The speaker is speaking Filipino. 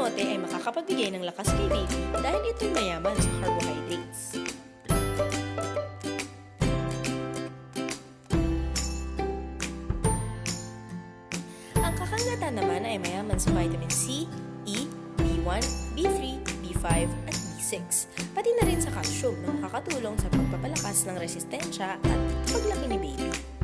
kamote ay makakapagbigay ng lakas kay baby dahil ito'y mayaman sa carbohydrates. Ang kakangatan naman ay mayaman sa vitamin C, E, B1, B3, B5 at B6, pati na rin sa calcium na makakatulong sa pagpapalakas ng resistensya at paglaki ni baby.